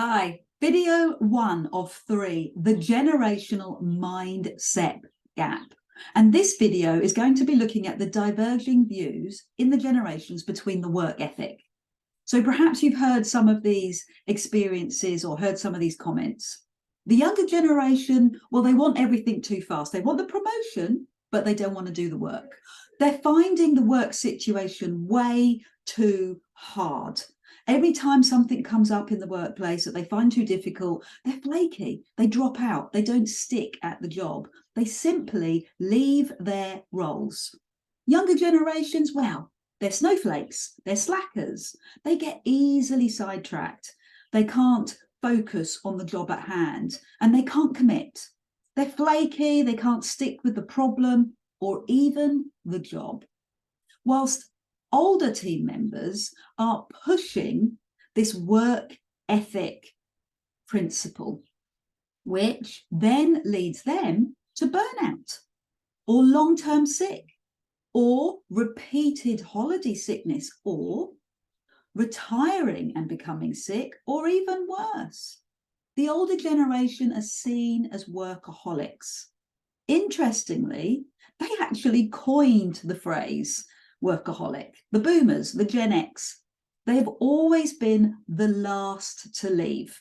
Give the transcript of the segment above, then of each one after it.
Hi, video 1 of 3, the generational mindset gap. And this video is going to be looking at the diverging views in the generations between the work ethic. So perhaps you've heard some of these experiences or heard some of these comments. The younger generation, well, they want everything too fast. They want the promotion, but they don't want to do the work. They're finding the work situation way too hard. Every time something comes up in the workplace that they find too difficult, they're flaky. They drop out. They don't stick at the job. They simply leave their roles. Younger generations, well, they're snowflakes. They're slackers. They get easily sidetracked. They can't focus on the job at hand and they can't commit. They're flaky. They can't stick with the problem or even the job. Whilst older team members are pushing this work ethic principle, which then leads them to burnout or long-term sick or repeated holiday sickness or retiring and becoming sick or even worse. The older generation are seen as workaholics. Interestingly, they actually coined the phrase workaholic. The boomers, the Gen X, they've always been the last to leave.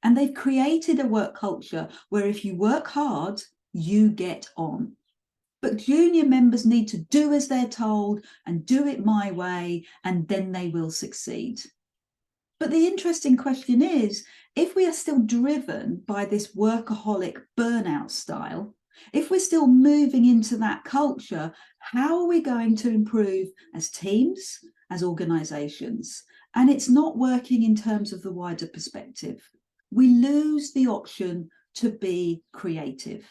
And they've created a work culture where if you work hard, you get on. But junior members need to do as they're told and do it my way, and then they will succeed. But the interesting question is, if we are still driven by this workaholic burnout style, if we're still moving into that culture, how are we going to improve as teams, as organizations? And it's not working in terms of the wider perspective. We lose the option to be creative.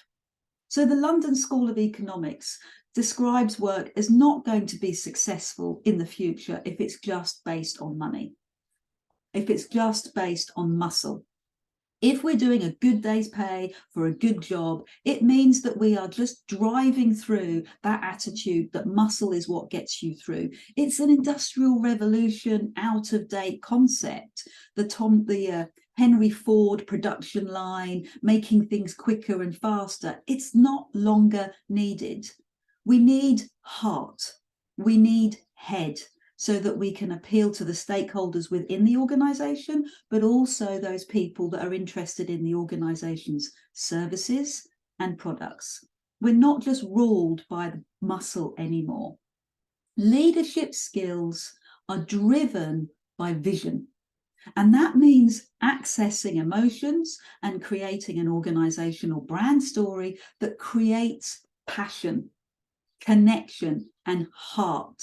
So the London School of Economics describes work as not going to be successful in the future if it's just based on money, if it's just based on muscle. If we're doing a good day's pay for a good job, it means that we are just driving through that attitude that muscle is what gets you through. It's an industrial revolution, out-of-date concept. The Henry Ford production line, making things quicker and faster, it's not longer needed. We need heart. We need head, so that we can appeal to the stakeholders within the organization, but also those people that are interested in the organization's services and products. We're not just ruled by the muscle anymore. Leadership skills are driven by vision. And that means accessing emotions and creating an organizational brand story that creates passion, connection, and heart.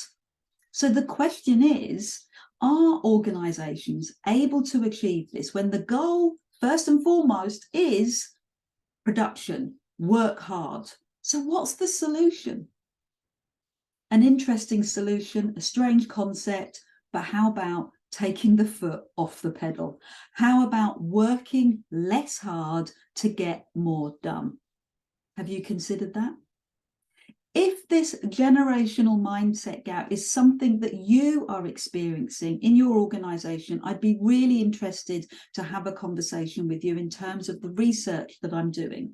So the question is, are organizations able to achieve this when the goal, first and foremost, is production, work hard? So what's the solution? An interesting solution, a strange concept, but how about taking the foot off the pedal? How about working less hard to get more done? Have you considered that? If this generational mindset gap is something that you are experiencing in your organization, I'd be really interested to have a conversation with you in terms of the research that I'm doing.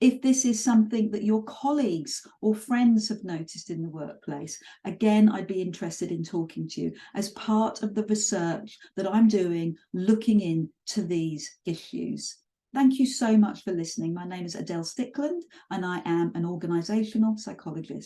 If this is something that your colleagues or friends have noticed in the workplace, again, I'd be interested in talking to you as part of the research that I'm doing, looking into these issues. Thank you so much for listening. My name is Adele Stickland, and I am an organizational psychologist.